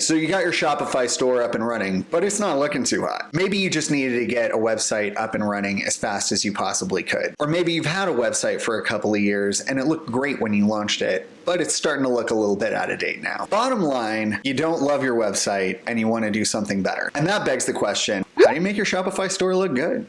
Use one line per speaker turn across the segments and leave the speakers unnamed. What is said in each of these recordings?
So you got your Shopify store up and running, but it's not looking too hot. Maybe you just needed to get a website up and running as fast as you possibly could. Or maybe you've had a website for a couple of years and it looked great when you launched it, but it's starting to look a little bit out of date now. Bottom line, you don't love your website and you want to do something better. And that begs the question, how do you make your Shopify store look good?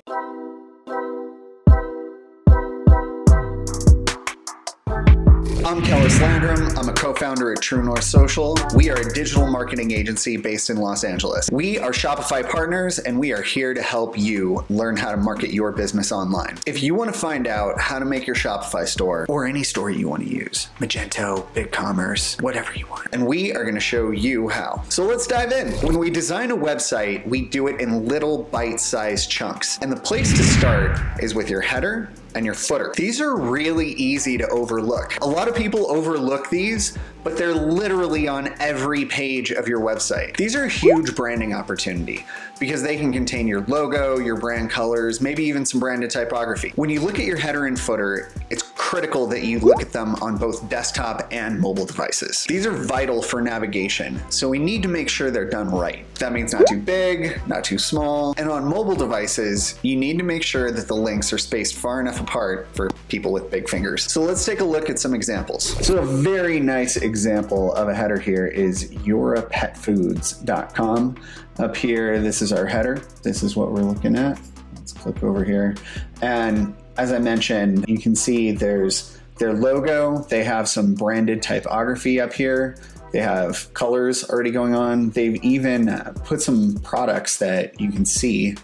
I'm Kellis Landrum. I'm a co-founder at True North Social. We are a digital marketing agency based in Los Angeles. We are Shopify partners, and we are here to help you learn how to market your business online. If you want to find out how to make your Shopify store, or any store you want to use, Magento, BigCommerce, whatever you want, and we are going to show you how. So let's dive in. When we design a website, we do it in little bite-sized chunks. And the place to start is with your header and your footer. These are really easy to overlook. A lot of people overlook these, but they're literally on every page of your website. These are a huge branding opportunity because they can contain your logo, your brand colors, maybe even some branded typography. When you look at your header and footer, it's critical that you look at them on both desktop and mobile devices. These are vital for navigation, so we need to make sure they're done right. That means not too big, not too small. And on mobile devices, you need to make sure that the links are spaced far enough apart for people with big fingers. So let's take a look at some examples. So a very nice example of a header here is yourapetfoods.com. Up here, this is our header. This is what we're looking at. Let's click over here. And as I mentioned, you can see there's their logo. They have some branded typography up here. They have colors already going on. They've even put some products that you can see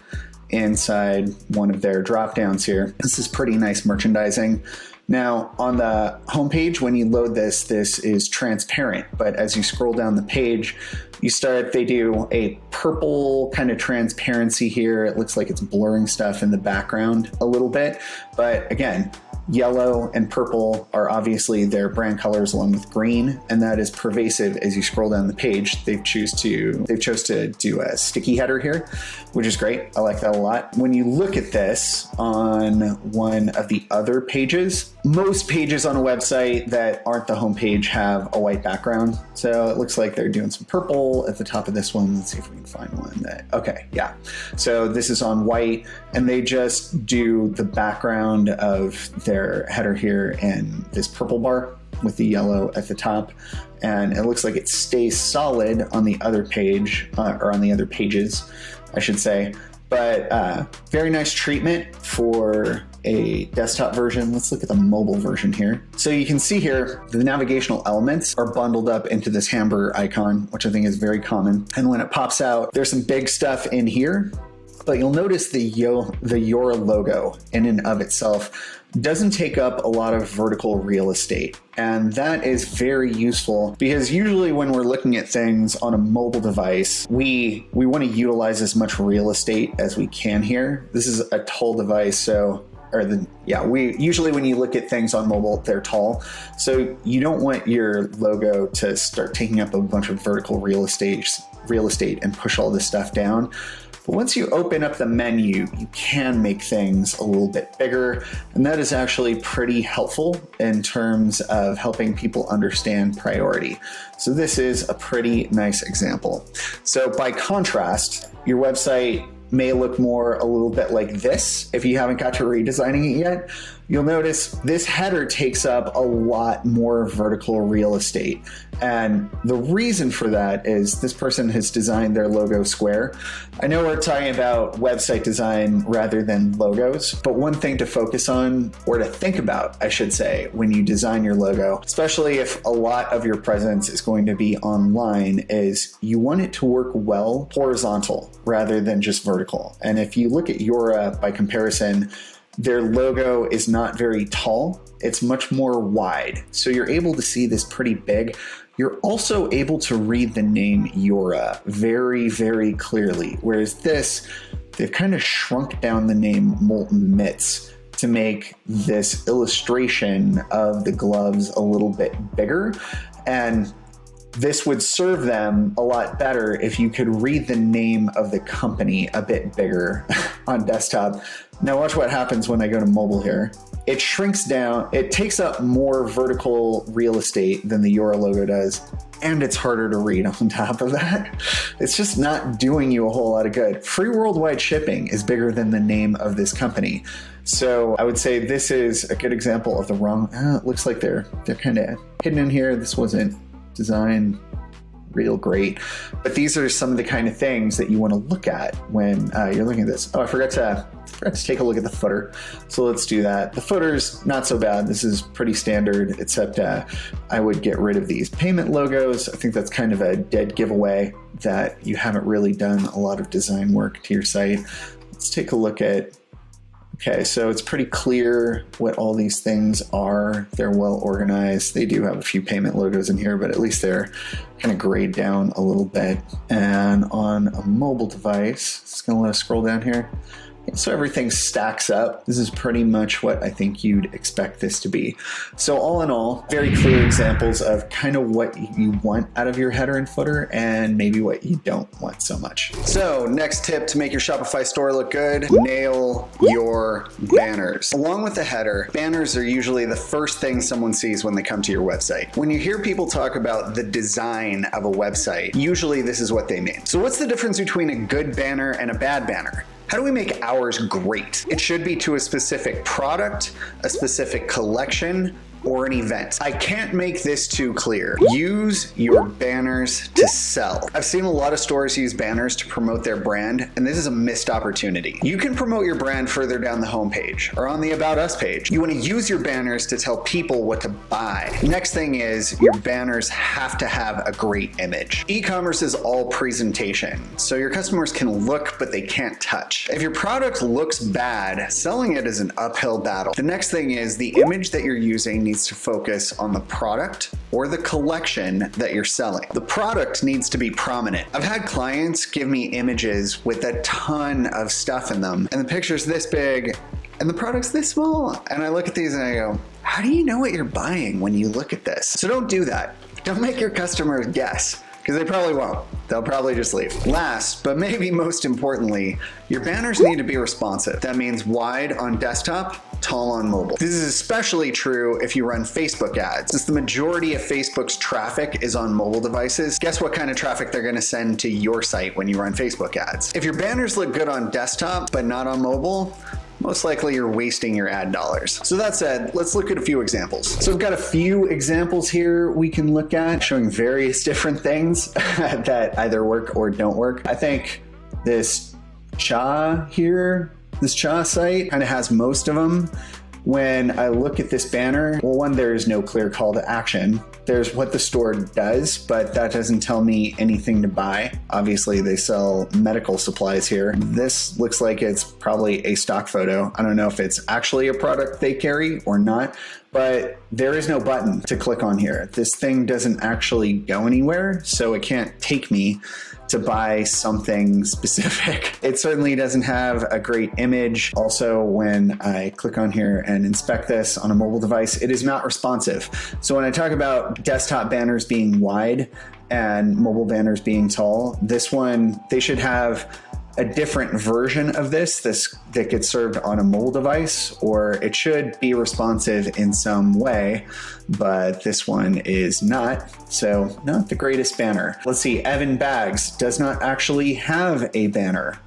inside one of their drop downs here. This is pretty nice merchandising. Now on the homepage, when you load this, this is transparent, but as you scroll down the page, they do a purple kind of transparency here. It looks like it's blurring stuff in the background a little bit, but again, yellow and purple are obviously their brand colors along with green, and that is pervasive as you scroll down the page. They've chose to do a sticky header here, which is great. I like that a lot. When you look at this on one of the other pages, most pages on a website that aren't the home page have a white background. So it looks like they're doing some purple at the top of this one. Let's see if we can find one that, okay, yeah. So this is on white, and they just do the background of their header here in this purple bar with the yellow at the top. And it looks like it stays solid on the other page, or on the other pages, I should say. But very nice treatment for a desktop version. Let's look at the mobile version here. So you can see here, the navigational elements are bundled up into this hamburger icon, which I think is very common. And when it pops out, there's some big stuff in here, but you'll notice the Your logo in and of itself doesn't take up a lot of vertical real estate. And that is very useful because usually when we're looking at things on a mobile device, we want to utilize as much real estate as we can here. This is a tall device, usually when you look at things on mobile, they're tall. So you don't want your logo to start taking up a bunch of vertical real estate and push all this stuff down. But once you open up the menu, you can make things a little bit bigger, and that is actually pretty helpful in terms of helping people understand priority. So this is a pretty nice example. So by contrast, your website may look a little bit like this if you haven't got to redesigning it yet. You'll notice this header takes up a lot more vertical real estate. And the reason for that is this person has designed their logo square. I know we're talking about website design rather than logos, but one thing to focus on, or to think about, I should say, when you design your logo, especially if a lot of your presence is going to be online, is you want it to work well horizontal rather than just vertical. And if you look at Yora by comparison, their logo is not very tall. It's much more wide. So you're able to see this pretty big. You're also able to read the name Yora very, very clearly. Whereas this, they've kind of shrunk down the name Molten Mitts to make this illustration of the gloves a little bit bigger. And this would serve them a lot better if you could read the name of the company a bit bigger on desktop. Now watch what happens when I go to mobile here. it shrinks down, it takes up more vertical real estate than the URL logo does, and it's harder to read on top of that. It's just not doing you a whole lot of good. Free worldwide shipping is bigger than the name of this company. So I would say this is a good example of the wrong, it looks like they're kind of hidden in here. This wasn't designed real great, but these are some of the kind of things that you want to look at when you're looking at this. Oh, I forgot to take a look at the footer. So let's do that. The footer's not so bad. This is pretty standard, except I would get rid of these payment logos. I think that's kind of a dead giveaway that you haven't really done a lot of design work to your site. Let's take a look at, okay, so it's pretty clear what all these things are. They're well organized. They do have a few payment logos in here, but at least they're kind of grayed down a little bit. And on a mobile device, it's gonna let us scroll down here. So everything stacks up. This is pretty much what I think you'd expect this to be. So all in all, very clear examples of kind of what you want out of your header and footer and maybe what you don't want so much. So next tip to make your Shopify store look good, nail your banners. Along with the header, banners are usually the first thing someone sees when they come to your website. When you hear people talk about the design of a website, usually this is what they mean. So what's the difference between a good banner and a bad banner? How do we make ours great? It should be to a specific product, a specific collection, or an event. I can't make this too clear. Use your banners to sell. I've seen a lot of stores use banners to promote their brand, and this is a missed opportunity. You can promote your brand further down the homepage or on the About Us page. You want to use your banners to tell people what to buy. Next thing is your banners have to have a great image. E-commerce is all presentation, so your customers can look, but they can't touch. If your product looks bad, selling it is an uphill battle. The next thing is the image that you're using needs to focus on the product or the collection that you're selling. The product needs to be prominent. I've had clients give me images with a ton of stuff in them, and the picture's this big and the product's this small. And I look at these and I go, how do you know what you're buying when you look at this? So don't do that. Don't make your customers guess, because they probably won't. They'll probably just leave. Last, but maybe most importantly, your banners need to be responsive. That means wide on desktop, tall on mobile. This is especially true if you run Facebook ads. Since the majority of Facebook's traffic is on mobile devices, guess what kind of traffic they're gonna send to your site when you run Facebook ads? If your banners look good on desktop, but not on mobile, most likely you're wasting your ad dollars. So that said, let's look at a few examples. So I've got a few examples here we can look at showing various different things that either work or don't work. I think this Cha here, this Cha site kind of has most of them. When I look at this banner, well, one, there is no clear call to action. There's what the store does, but that doesn't tell me anything to buy. Obviously, they sell medical supplies here. This looks like it's probably a stock photo. I don't know if it's actually a product they carry or not, but there is no button to click on here. This thing doesn't actually go anywhere, so it can't take me to buy something specific. It certainly doesn't have a great image. Also, when I click on here and inspect this on a mobile device, it is not responsive. So when I talk about desktop banners being wide and mobile banners being tall, this one, they should have a different version of this that gets served on a mobile device, or it should be responsive in some way, but this one is not, so not the greatest banner. Let's see, Evan Bags does not actually have a banner.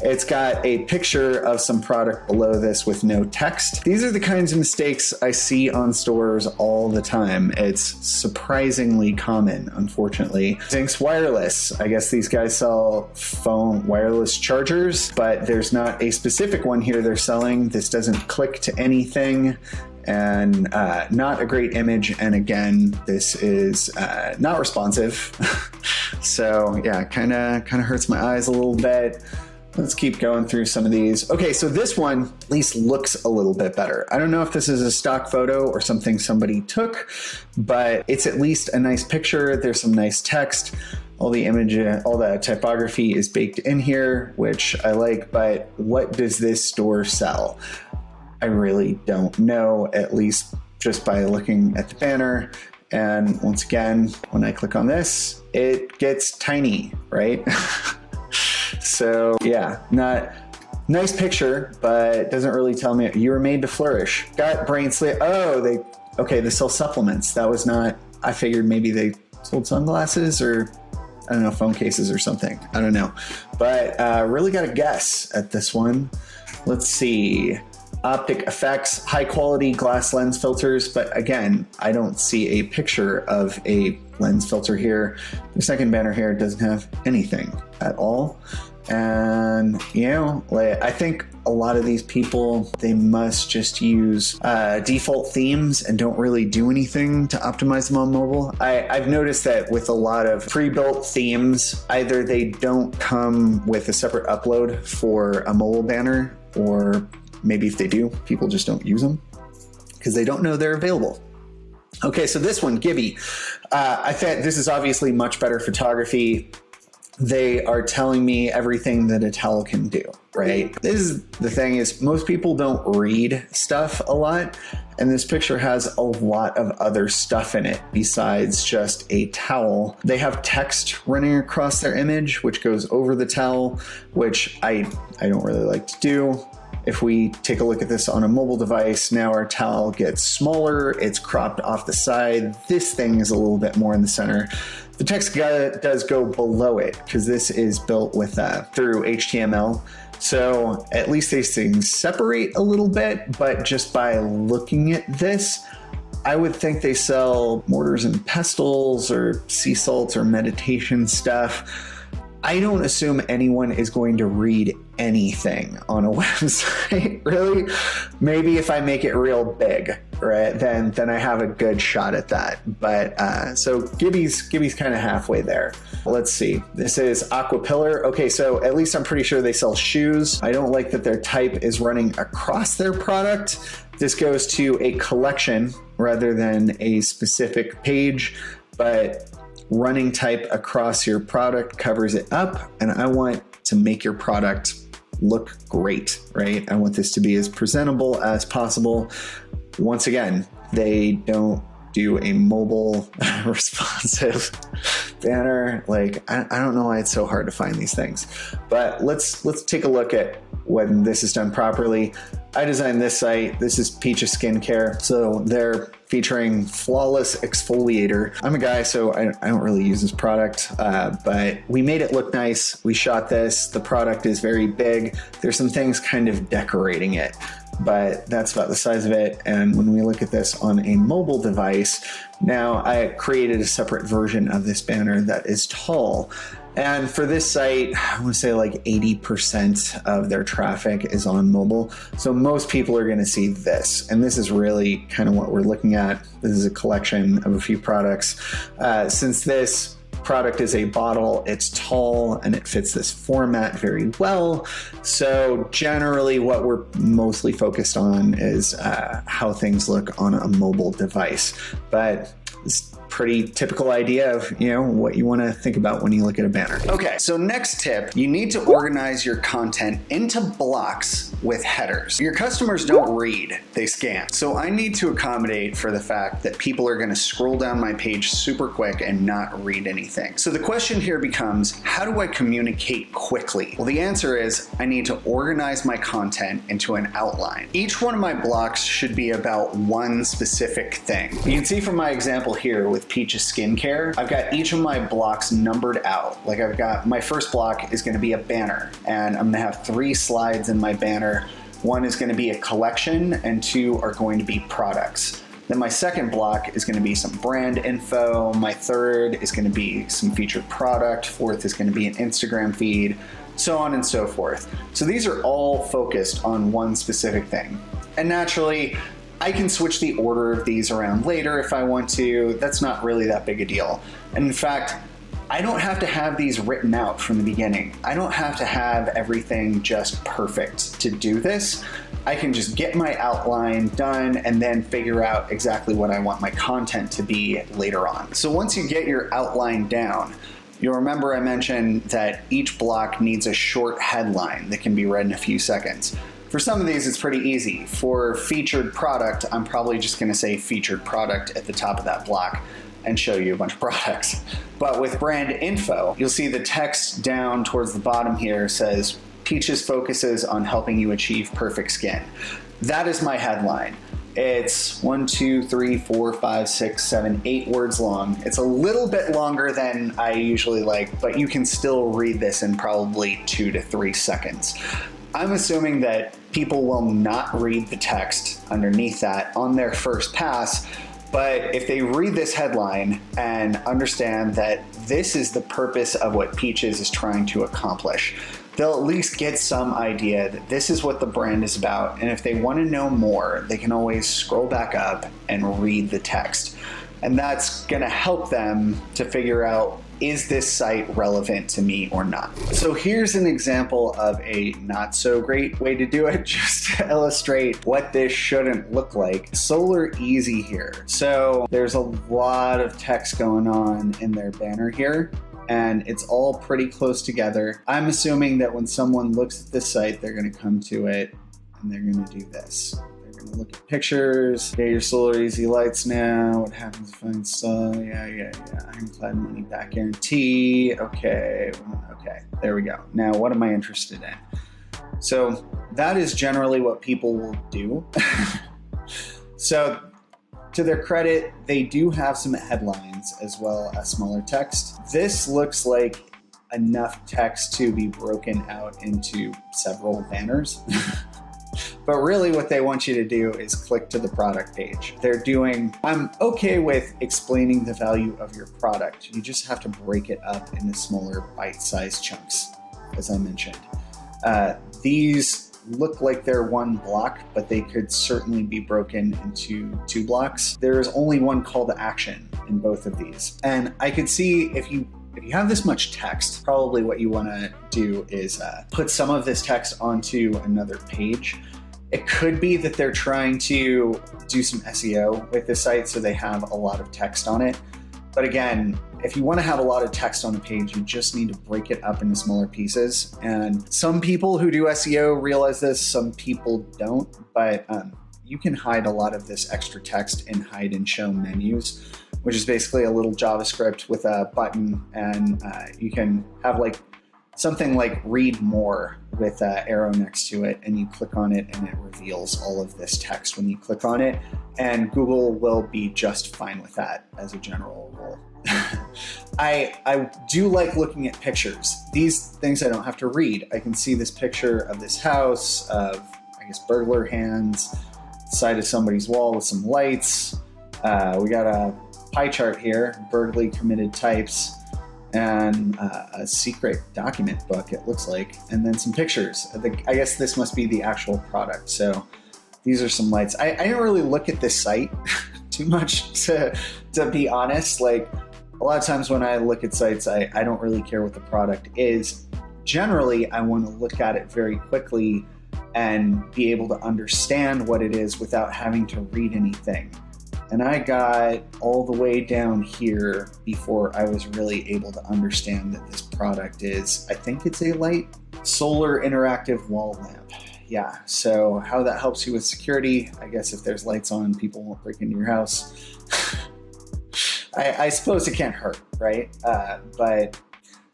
It's got a picture of some product below this with no text. These are the kinds of mistakes I see on stores all the time. It's surprisingly common, unfortunately. Zinx Wireless, I guess these guys sell phone wireless chargers, but there's not a specific one here they're selling. This doesn't click to anything, and not a great image. And again, this is not responsive. So yeah, kind of hurts my eyes a little bit. Let's keep going through some of these. Okay, so this one at least looks a little bit better. I don't know if this is a stock photo or something somebody took, but it's at least a nice picture. There's some nice text. All the image, all the typography is baked in here, which I like, but what does this store sell? I really don't know, at least just by looking at the banner. And once again, when I click on this, it gets tiny, right? So yeah, not Nice picture, but doesn't really tell me. You were made to flourish. Got brain sleep. Oh, they sell supplements. That was not, I figured maybe they sold sunglasses or I don't know, phone cases or something. I don't know. But really got a guess at this one. Let's see. Optic effects, high quality glass lens filters. But again, I don't see a picture of a lens filter here. The second banner here doesn't have anything at all. And, I think a lot of these people, they must just use default themes and don't really do anything to optimize them on mobile. I've noticed that with a lot of pre-built themes, either they don't come with a separate upload for a mobile banner, or maybe if they do, people just don't use them because they don't know they're available. Okay, so this one, Gibby. I think this is obviously much better photography. They are telling me everything that a towel can do, right? This is the thing is most people don't read stuff a lot. And this picture has a lot of other stuff in it besides just a towel. They have text running across their image, which goes over the towel, which I don't really like to do. If we take a look at this on a mobile device, now our towel gets smaller, it's cropped off the side. This thing is a little bit more in the center. The text does go below it because this is built with through HTML. So at least these things separate a little bit, but just by looking at this, I would think they sell mortars and pestles or sea salt or meditation stuff. I don't assume anyone is going to read anything on a website, really. Maybe if I make it real big, right, then I have a good shot at that. But so Gibby's kind of halfway there. Let's see. This is Aquapillar. Okay, so at least I'm pretty sure they sell shoes. I don't like that their type is running across their product. This goes to a collection rather than a specific page, but running type across your product covers it up, and I want to make your product look great, right? I want this to be as presentable as possible. Once again, they don't do a mobile responsive banner. Like, I don't know why it's so hard to find these things, but let's take a look at when this is done properly. I designed this site. This is Peach's Skincare. So they're featuring Flawless Exfoliator. I'm a guy, so I don't really use this product, but we made it look nice. We shot this. The product is very big. There's some things kind of decorating it, but that's about the size of it. And when we look at this on a mobile device, now I created a separate version of this banner that is tall. And for this site, I want to say like 80% of their traffic is on mobile. So most people are going to see this. And this is really kind of what we're looking at. This is a collection of a few products. Since this product is a bottle, it's tall and it fits this format very well. So generally what we're mostly focused on is how things look on a mobile device. But it's pretty typical idea of, what you want to think about when you look at a banner. Okay, so next tip, you need to organize your content into blocks with headers. Your customers don't read, they scan. So I need to accommodate for the fact that people are going to scroll down my page super quick and not read anything. So the question here becomes, how do I communicate quickly? Well, the answer is I need to organize my content into an outline. Each one of my blocks should be about one specific thing. You can see from my example here with Peach's Skincare, I've got each of my blocks numbered out. Like I've got, my first block is going to be a banner, and I'm going to have 3 slides in my banner. One is going to be a collection and 2 are going to be products. Then my second block is going to be some brand info. My third is going to be some featured product. Fourth is going to be an Instagram feed, so on and so forth. So these are all focused on one specific thing. And naturally, I can switch the order of these around later if I want to. That's not really that big a deal. And in fact, I don't have to have these written out from the beginning. I don't have to have everything just perfect to do this. I can just get my outline done and then figure out exactly what I want my content to be later on. So once you get your outline down, you'll remember I mentioned that each block needs a short headline that can be read in a few seconds. For some of these, it's pretty easy. For featured product, I'm probably just gonna say featured product at the top of that block and show you a bunch of products. But with brand info, you'll see the text down towards the bottom here says Peaches focuses on helping you achieve perfect skin. That is my headline. It's 1, 2, 3, 4, 5, 6, 7, 8 words long. It's a little bit longer than I usually like, but you can still read this in probably 2 to 3 seconds. I'm assuming that people will not read the text underneath that on their first pass, but if they read this headline and understand that this is the purpose of what Peaches is trying to accomplish, they'll at least get some idea that this is what the brand is about. And if they want to know more, they can always scroll back up and read the text. And that's going to help them to figure out, is this site relevant to me or not? So here's an example of a not so great way to do it, just to illustrate what this shouldn't look like. Solar Easy here. So there's a lot of text going on in their banner here, and it's all pretty close together. I'm assuming that when someone looks at this site, they're going to come to it and they're going to do this. They're going to look at pictures. Okay, your Solar Easy lights now. What happens if I install? Yeah. Ironclad money back guarantee. Okay. There we go. Now, what am I interested in? So that is generally what people will do. So to their credit, they do have some headlines as well as smaller text. This looks like enough text to be broken out into several banners. But really what they want you to do is click to the product page. I'm okay with explaining the value of your product. You just have to break it up into smaller bite-sized chunks, as I mentioned. These look like they're one block, but they could certainly be broken into 2 blocks. There is only one call to action in both of these. And I could see if you have this much text, probably what you want to do is put some of this text onto another page. It could be that they're trying to do some SEO with the site, so they have a lot of text on it. But again, if you want to have a lot of text on a page, you just need to break it up into smaller pieces. And some people who do SEO realize this, some people don't, but you can hide a lot of this extra text in hide and show menus, which is basically a little JavaScript with a button, and you can have like something like read more with an arrow next to it, and you click on it and it reveals all of this text when you click on it, and Google will be just fine with that as a general rule. I do like looking at pictures. These things I don't have to read. I can see this picture of this house, of I guess burglar hands, side of somebody's wall with some lights. We got a pie chart here, burglary committed types, and a secret document book, it looks like, and then some pictures. I guess this must be the actual product. So these are some lights. I didn't really look at this site too much to be honest. Like a lot of times when I look at sites, I don't really care what the product is. Generally, I want to look at it very quickly and be able to understand what it is without having to read anything. And I got all the way down here before I was really able to understand that this product is, I think it's a light, solar interactive wall lamp. Yeah, so how that helps you with security, I guess if there's lights on, people won't break into your house. I suppose it can't hurt, right? But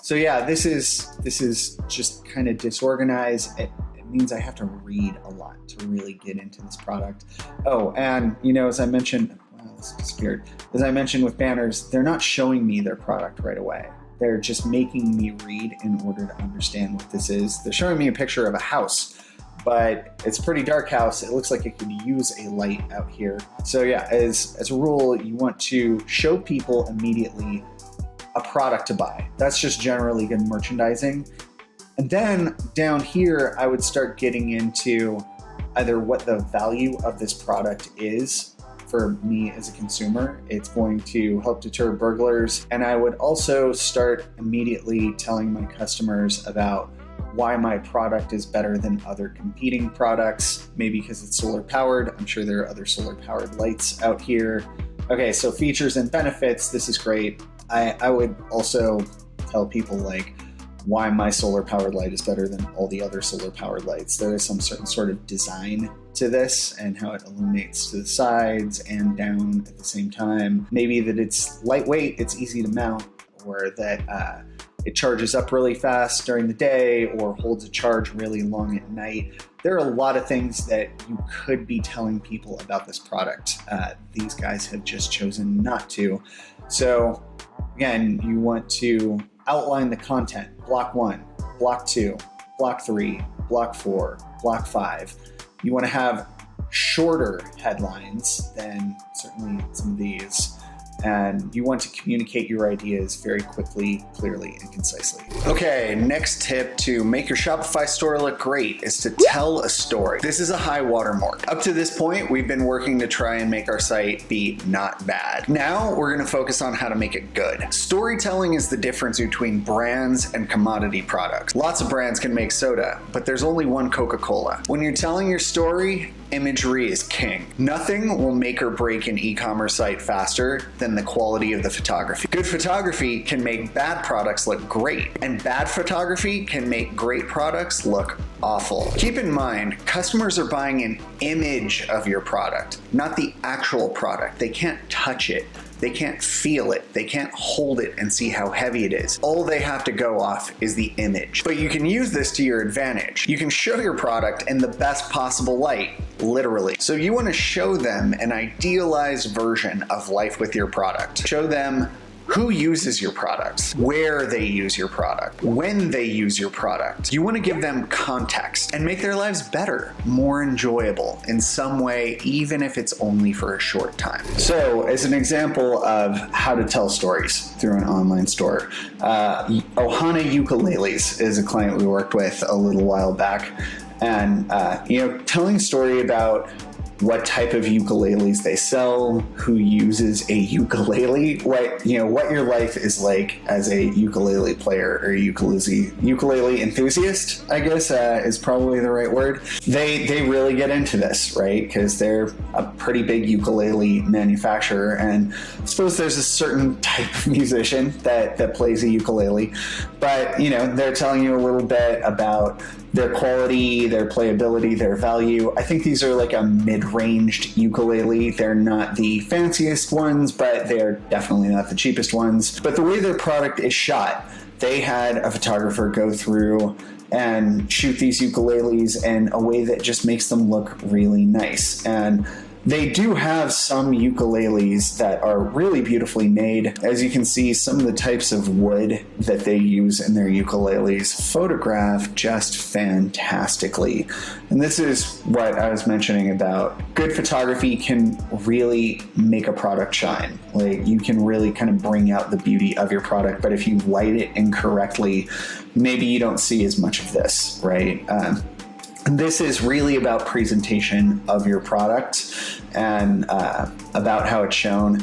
so yeah, this is just kind of disorganized. It means I have to read a lot to really get into this product. Oh, and as I mentioned, this disappeared. As I mentioned with banners, they're not showing me their product right away. They're just making me read in order to understand what this is. They're showing me a picture of a house, but it's a pretty dark house. It looks like it could use a light out here. So yeah, as a rule, you want to show people immediately a product to buy. That's just generally good merchandising. And then down here, I would start getting into either what the value of this product is for me as a consumer. It's going to help deter burglars. And I would also start immediately telling my customers about why my product is better than other competing products, maybe because it's solar powered. I'm sure there are other solar powered lights out here. Okay, so features and benefits, this is great. I would also tell people like why my solar powered light is better than all the other solar powered lights. There is some certain sort of design to this and how it illuminates to the sides and down at the same time. Maybe that it's lightweight, it's easy to mount, or that it charges up really fast during the day or holds a charge really long at night. There are a lot of things that you could be telling people about this product. These guys have just chosen not to. So again, you want to outline the content. Block 1, block 2, block 3, block 4, block 5. You want to have shorter headlines than certainly some of these. And you want to communicate your ideas very quickly, clearly, and concisely. Okay, next tip to make your Shopify store look great is to tell a story. This is a high watermark. Up to this point, we've been working to try and make our site be not bad. Now we're gonna focus on how to make it good. Storytelling is the difference between brands and commodity products. Lots of brands can make soda, but there's only one Coca-Cola. When you're telling your story, imagery is king. Nothing will make or break an e-commerce site faster than the quality of the photography. Good photography can make bad products look great, and bad photography can make great products look awful. Keep in mind, customers are buying an image of your product, not the actual product. They can't touch it. They can't feel it. They can't hold it and see how heavy it is. All they have to go off is the image. But you can use this to your advantage. You can show your product in the best possible light, literally. So you want to show them an idealized version of life with your product. Show them who uses your product, where they use your product, when they use your product. You want to give them context and make their lives better, more enjoyable in some way, even if it's only for a short time. So as an example of how to tell stories through an online store, Ohana Ukuleles is a client we worked with a little while back. And telling a story about what type of ukuleles they sell, who uses a ukulele, what your life is like as a ukulele player or ukulele enthusiast, I guess is probably the right word. They really get into this, right? Because they're a pretty big ukulele manufacturer, and I suppose there's a certain type of musician that plays a ukulele, but they're telling you a little bit about their quality, their playability, their value. I think these are like a mid-ranged ukulele. They're not the fanciest ones, but they're definitely not the cheapest ones. But the way their product is shot, they had a photographer go through and shoot these ukuleles in a way that just makes them look really nice. And they do have some ukuleles that are really beautifully made. As you can see, some of the types of wood that they use in their ukuleles photograph just fantastically. And this is what I was mentioning about good photography can really make a product shine. Like, you can really kind of bring out the beauty of your product, but if you light it incorrectly, maybe you don't see as much of this, right? This is really about presentation of your product and about how it's shown,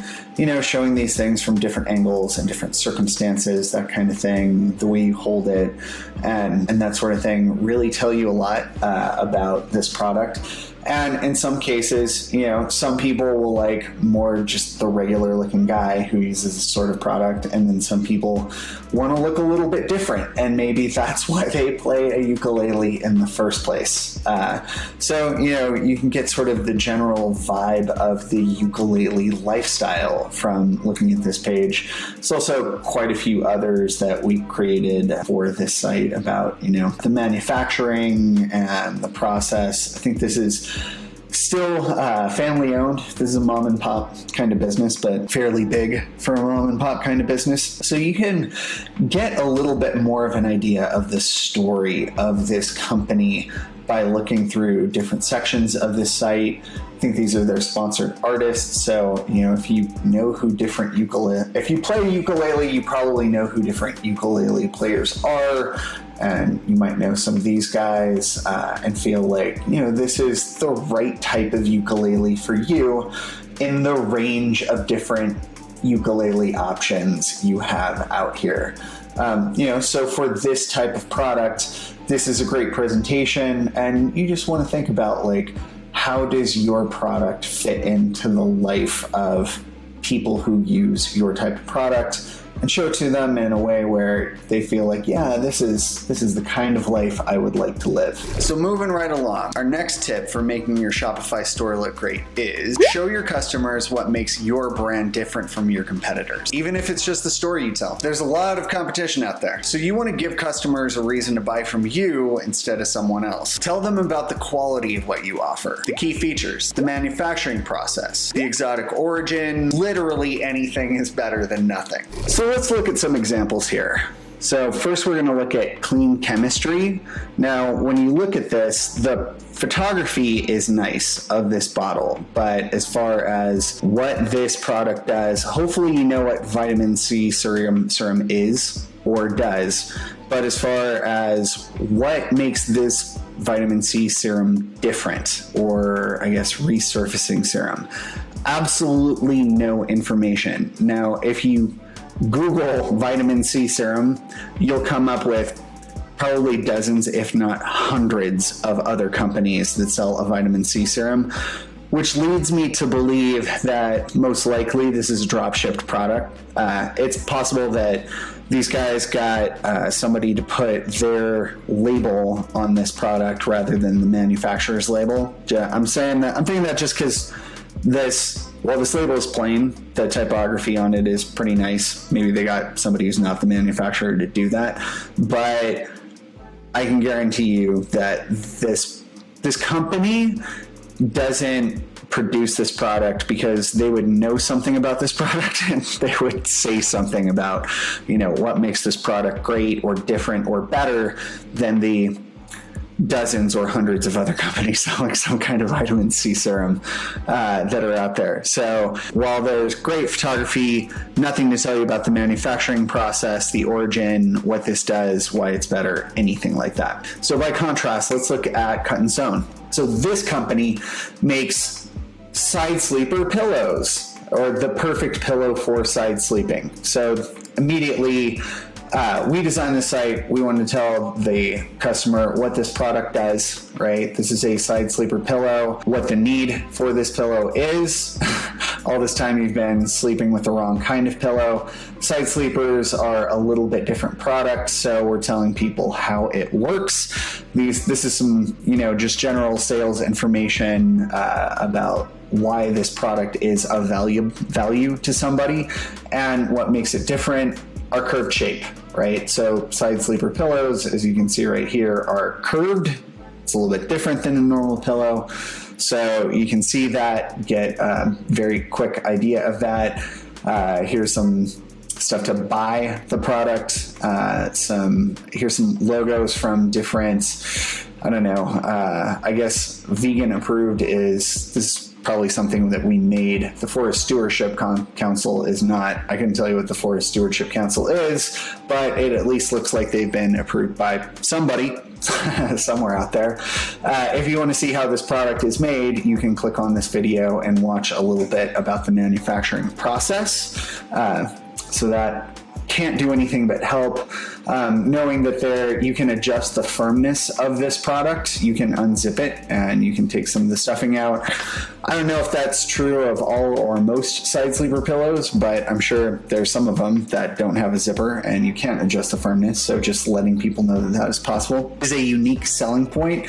showing these things from different angles and different circumstances, that kind of thing, the way you hold it and that sort of thing really tell you a lot about this product. And in some cases, some people will like more just the regular looking guy who uses this sort of product. And then some people want to look a little bit different. And maybe that's why they play a ukulele in the first place. So you can get sort of the general vibe of the ukulele lifestyle from looking at this page. There's also quite a few others that we created for this site about, the manufacturing and the process. I think this is still family owned. This is a mom and pop kind of business, but fairly big for a mom and pop kind of business. So you can get a little bit more of an idea of the story of this company by looking through different sections of this site. I think these are their sponsored artists. So, if you know who different if you play ukulele, you probably know who different ukulele players are. And you might know some of these guys and feel like, this is the right type of ukulele for you in the range of different ukulele options you have out here. So for this type of product, this is a great presentation, and you just want to think about how does your product fit into the life of people who use your type of product, and show it to them in a way where they feel like, yeah, this is the kind of life I would like to live. So moving right along, our next tip for making your Shopify store look great is show your customers what makes your brand different from your competitors. Even if it's just the story you tell. There's a lot of competition out there. So you want to give customers a reason to buy from you instead of someone else. Tell them about the quality of what you offer, the key features, the manufacturing process, the exotic origin. Literally anything is better than nothing. So let's look at some examples here. So first we're going to look at clean chemistry. Now, when you look at this, the photography is nice of this bottle, but as far as what this product does, hopefully you know what vitamin C serum is or does, but as far as what makes this vitamin C serum different, or I guess resurfacing serum, absolutely no information. Now, if you Google vitamin C serum, you'll come up with probably dozens, if not hundreds, of other companies that sell a vitamin C serum, which leads me to believe that most likely this is a drop-shipped product. It's possible that these guys got somebody to put their label on this product rather than the manufacturer's label. I'm thinking that just because this label is plain, the typography on it is pretty nice. Maybe they got somebody who's not the manufacturer to do that, but I can guarantee you that this company doesn't produce this product because they would know something about this product and they would say something about, what makes this product great or different or better than the dozens or hundreds of other companies selling some kind of vitamin C serum that are out there. So while there's great photography, nothing to tell you about the manufacturing process, the origin, what this does, why it's better, anything like that. So by contrast, let's look at Cut and Sewn. So this company makes side sleeper pillows, or the perfect pillow for side sleeping. So immediately, we designed this site. We wanted to tell the customer what this product does, right? This is a side sleeper pillow, what the need for this pillow is. All this time you've been sleeping with the wrong kind of pillow. Side sleepers are a little bit different products, so we're telling people how it works. This is some, just general sales information about why this product is of value to somebody and what makes it different. Our curved shape, right? So side sleeper pillows, as you can see right here, are curved. It's a little bit different than a normal pillow. So you can see that, get a very quick idea of that. Here's some stuff to buy the product. Here's some logos from different, I guess vegan approved is probably something that we made. The Forest Stewardship Council is not. I couldn't tell you what the Forest Stewardship Council is, but it at least looks like they've been approved by somebody somewhere out there. If you want to see how this product is made, you can click on this video and watch a little bit about the manufacturing process. So that can't do anything but help. Knowing that you can adjust the firmness of this product, you can unzip it and you can take some of the stuffing out. I don't know if that's true of all or most side sleeper pillows, but I'm sure there's some of them that don't have a zipper and you can't adjust the firmness. So just letting people know that is possible is a unique selling point.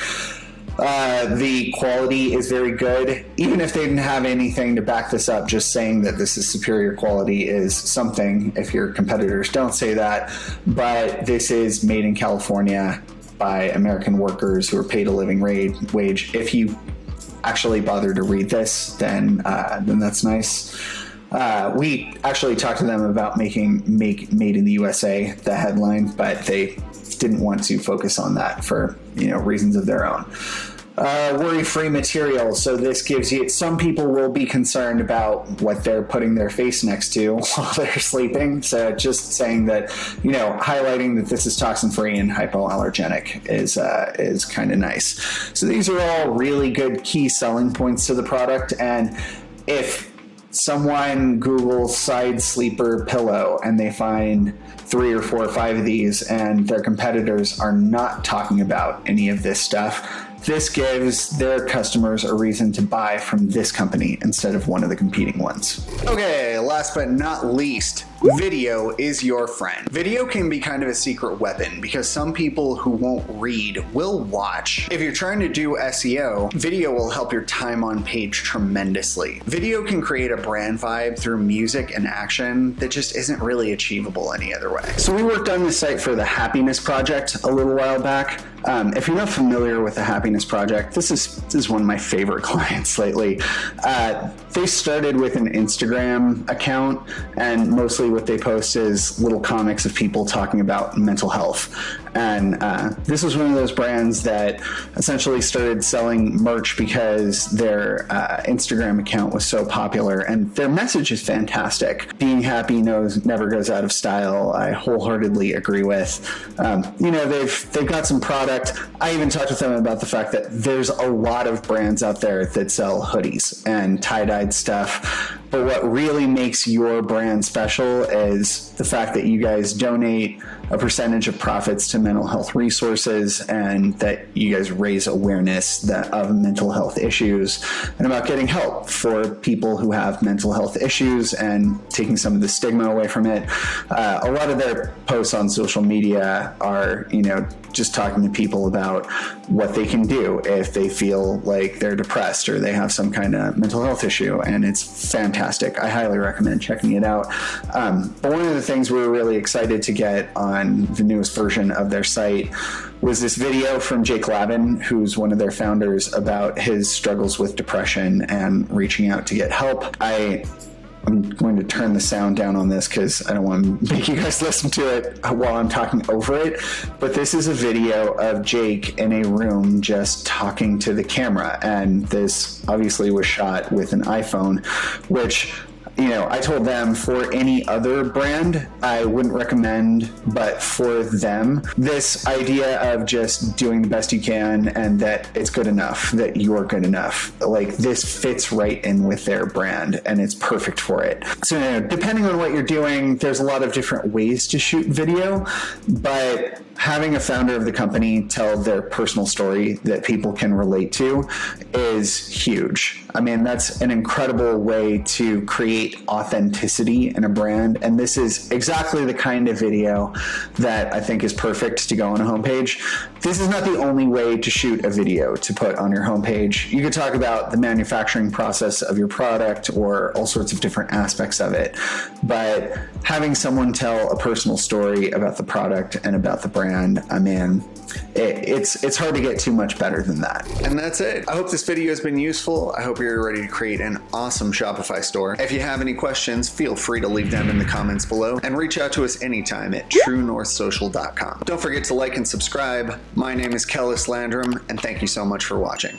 The quality is very good. Even if they didn't have anything to back this up, just saying that this is superior quality is something if your competitors don't say that. But this is made in California by American workers who are paid a living wage. If you actually bother to read this, then that's nice. We actually talked to them about making Made in the USA the headline, but they didn't want to focus on that for reasons of their own. Worry-free material. So this gives you, some people will be concerned about what they're putting their face next to while they're sleeping. So just saying that, highlighting that this is toxin-free and hypoallergenic is kind of nice. So these are all really good key selling points to the product. And if someone Googles side sleeper pillow and they find 3 or 4 or 5 of these and their competitors are not talking about any of this stuff, this gives their customers a reason to buy from this company instead of one of the competing ones. Okay, last but not least, Video is your friend. Video can be kind of a secret weapon because some people who won't read will watch. If you're trying to do SEO, video will help your time on page tremendously. Video can create a brand vibe through music and action that just isn't really achievable any other way. So we worked on this site for the Happiness Project a little while back. If you're not familiar with the Happiness Project, this is one of my favorite clients lately. They started with an Instagram account, and mostly what they post is little comics of people talking about mental health. And this was one of those brands that essentially started selling merch because their Instagram account was so popular, and their message is fantastic. Being happy never goes out of style. I wholeheartedly agree with. They've got some product. I even talked with them about the fact that there's a lot of brands out there that sell hoodies and tie-dyed stuff. But what really makes your brand special is the fact that you guys donate a percentage of profits to mental health resources, and that you guys raise awareness of mental health issues and about getting help for people who have mental health issues and taking some of the stigma away from it. A lot of their posts on social media are, just talking to people about what they can do if they feel like they're depressed or they have some kind of mental health issue, and it's fantastic. I highly recommend checking it out. But one of the things we were really excited to get on the newest version of their site was this video from Jake Lavin, who's one of their founders, about his struggles with depression and reaching out to get help. I'm going to turn the sound down on this because I don't want to make you guys listen to it while I'm talking over it. But this is a video of Jake in a room just talking to the camera. And this obviously was shot with an iPhone, which, I told them for any other brand, I wouldn't recommend, but for them, this idea of just doing the best you can and that it's good enough, that you're good enough, like this fits right in with their brand and it's perfect for it. So depending on what you're doing, there's a lot of different ways to shoot video, but having a founder of the company tell their personal story that people can relate to is huge. I mean, that's an incredible way to create authenticity in a brand. And this is exactly the kind of video that I think is perfect to go on a homepage. This is not the only way to shoot a video to put on your homepage. You could talk about the manufacturing process of your product or all sorts of different aspects of it. But having someone tell a personal story about the product and about the brand, I mean, it's hard to get too much better than that. And that's it. I hope this video has been useful. I hope you're ready to create an awesome Shopify store. If you have any questions, feel free to leave them in the comments below and reach out to us anytime at truenorthsocial.com. Don't forget to like and subscribe. My name is Kellis Landrum, and thank you so much for watching.